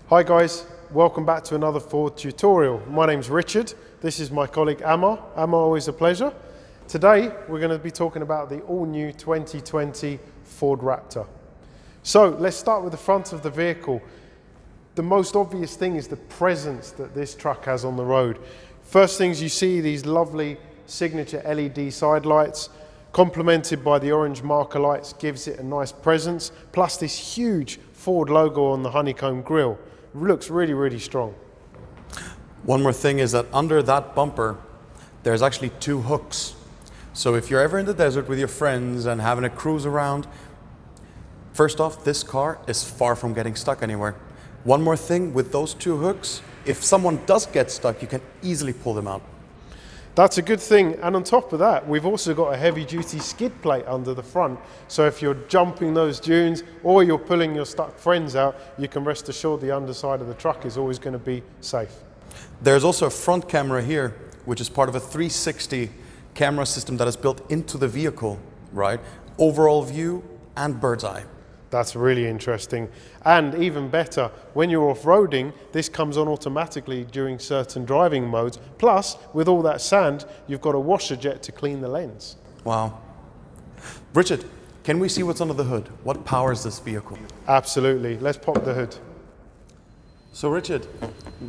Hi guys, welcome back to another Ford tutorial. My name's Richard, this is my colleague Amar. Amar, always a pleasure. Today we're going to be talking about the all-new 2020 Ford Raptor. So let's start with the front of the vehicle. The most obvious thing is the presence that this truck has on the road. First things you see, these lovely signature LED side lights, complemented by the orange marker lights, gives it a nice presence, plus this huge Ford logo on the honeycomb grille. It looks really, really strong. One more thing is that under that bumper, there's actually two hooks. So if you're ever in the desert with your friends and having a cruise around, first off, this car is far from getting stuck anywhere. One more thing, with those two hooks, if someone does get stuck, you can easily pull them out. That's a good thing, and on top of that, we've also got a heavy-duty skid plate under the front, so if you're jumping those dunes or you're pulling your stuck friends out, you can rest assured the underside of the truck is always going to be safe. There's also a front camera here, which is part of a 360 camera system that is built into the vehicle, right? Overall view and bird's eye. That's really interesting. And even better, when you're off-roading, this comes on automatically during certain driving modes. Plus, with all that sand, you've got a washer jet to clean the lens. Wow. Richard, can we see what's under the hood? What powers this vehicle? Absolutely. Let's pop the hood. So Richard,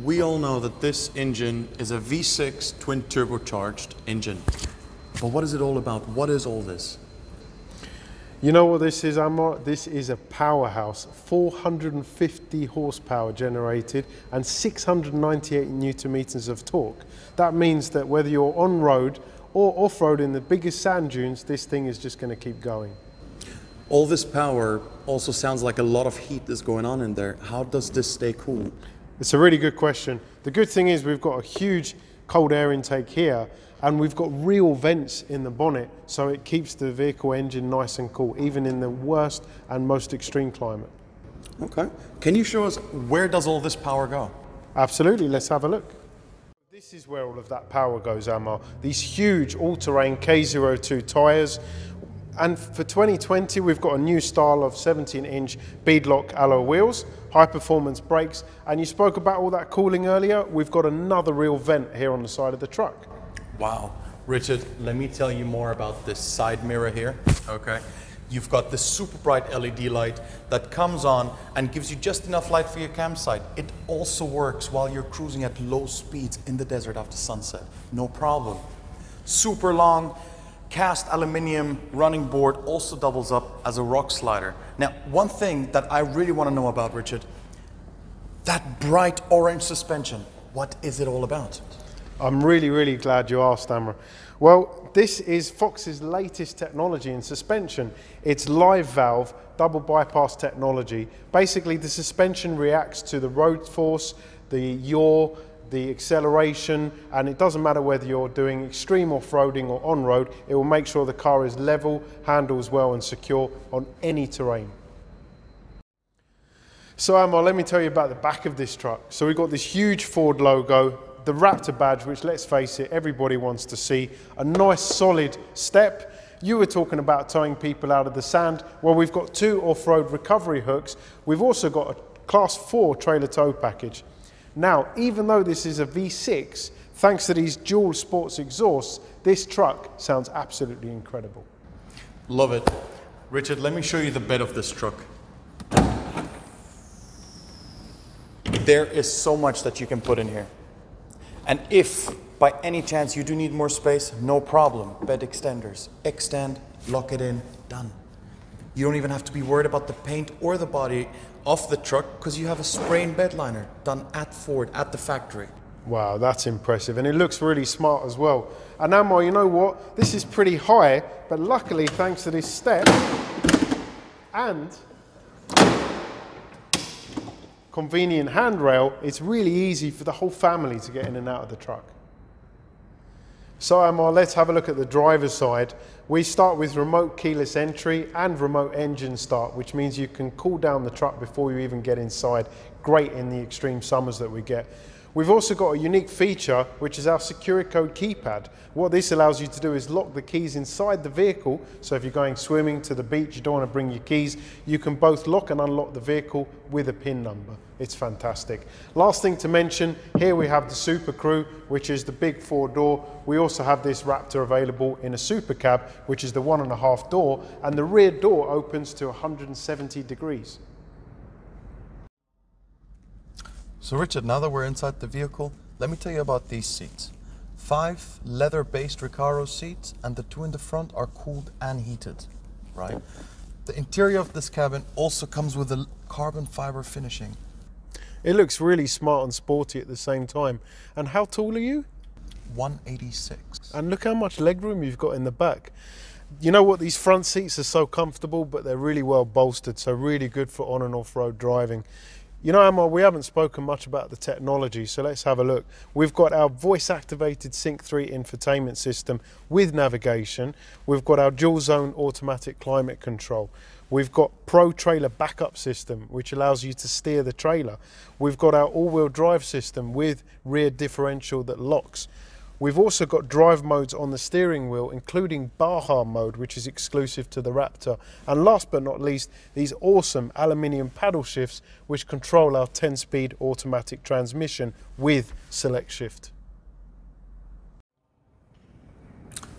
we all know that this engine is a V6 twin turbocharged engine. But what is it all about? What is all this? You know what this is, Amar? This is a powerhouse, 450 horsepower generated and 698 newton meters of torque. That means that whether you're on road or off road in the biggest sand dunes, this thing is just going to keep going. All this power also sounds like a lot of heat is going on in there. How does this stay cool? It's a really good question. The good thing is we've got a huge cold air intake here, and we've got real vents in the bonnet, so it keeps the vehicle engine nice and cool, even in the worst and most extreme climate. Okay. Can you show us where does all this power go? Absolutely, let's have a look. This is where all of that power goes, Amar. These huge all-terrain K02 tyres. And for 2020, we've got a new style of 17-inch beadlock alloy wheels, high-performance brakes, and you spoke about all that cooling earlier. We've got another real vent here on the side of the truck. Wow. Richard, let me tell you more about this side mirror here, okay? You've got this super bright LED light that comes on and gives you just enough light for your campsite. It also works while you're cruising at low speeds in the desert after sunset. No problem. Super long cast aluminium running board also doubles up as a rock slider. Now, one thing that I really want to know about, Richard, that bright orange suspension, what is it all about? I'm really, really glad you asked, Amar. Well, this is Fox's latest technology in suspension. It's live valve, double bypass technology. Basically, the suspension reacts to the road force, the yaw, the acceleration, and it doesn't matter whether you're doing extreme off-roading or on-road, it will make sure the car is level, handles well and secure on any terrain. So Amar, let me tell you about the back of this truck. So we've got this huge Ford logo, the Raptor badge, which, let's face it, everybody wants to see. A nice solid step. You were talking about towing people out of the sand. Well, we've got two off-road recovery hooks. We've also got a Class 4 trailer tow package. Now, even though this is a V6, thanks to these dual sports exhausts, this truck sounds absolutely incredible. Love it. Richard, let me show you the bed of this truck. There is so much that you can put in here. And if by any chance you do need more space, no problem. Bed extenders. Extend, lock it in, done. You don't even have to be worried about the paint or the body of the truck because you have a spray-in bed liner done at Ford, at the factory. Wow, that's impressive. And it looks really smart as well. And Amar, you know what? This is pretty high, but luckily, thanks to this step and convenient handrail, it's really easy for the whole family to get in and out of the truck. So Amar, let's have a look at the driver's side. We start with remote keyless entry and remote engine start, which means you can cool down the truck before you even get inside. Great in the extreme summers that we get. We've also got a unique feature, which is our security code keypad. What this allows you to do is lock the keys inside the vehicle. So if you're going swimming to the beach, you don't want to bring your keys, you can both lock and unlock the vehicle with a PIN number. It's fantastic. Last thing to mention, here we have the Super Crew, which is the big 4-door. We also have this Raptor available in a Super Cab, which is the 1.5 door, and the rear door opens to 170 degrees. So Richard, now that we're inside the vehicle, let me tell you about these seats. 5 leather-based Recaro seats, and the 2 in the front are cooled and heated, right? The interior of this cabin also comes with a carbon fiber finishing. It looks really smart and sporty at the same time. And how tall are you? 186. And look how much legroom you've got in the back. You know what, these front seats are so comfortable, but they're really well bolstered, so really good for on and off-road driving. You know, Amar, we haven't spoken much about the technology, so let's have a look. We've got our voice-activated Sync 3 infotainment system with navigation. We've got our dual-zone automatic climate control. We've got Pro Trailer Backup System, which allows you to steer the trailer. We've got our all-wheel drive system with rear differential that locks. We've also got drive modes on the steering wheel, including Baja mode, which is exclusive to the Raptor. And last but not least, these awesome aluminium paddle shifts, which control our 10-speed automatic transmission with select shift.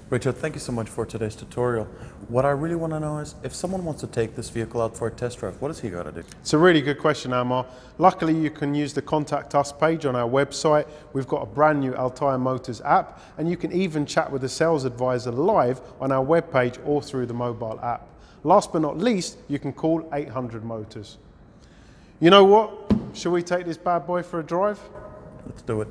Richard, thank you so much for today's tutorial. What I really want to know is, if someone wants to take this vehicle out for a test drive, what does he got to do? It's a really good question, Amar. Luckily, you can use the Contact Us page on our website. We've got a brand new Altair Motors app, and you can even chat with a sales advisor live on our webpage or through the mobile app. Last but not least, you can call 800 Motors. You know what? Shall we take this bad boy for a drive? Let's do it.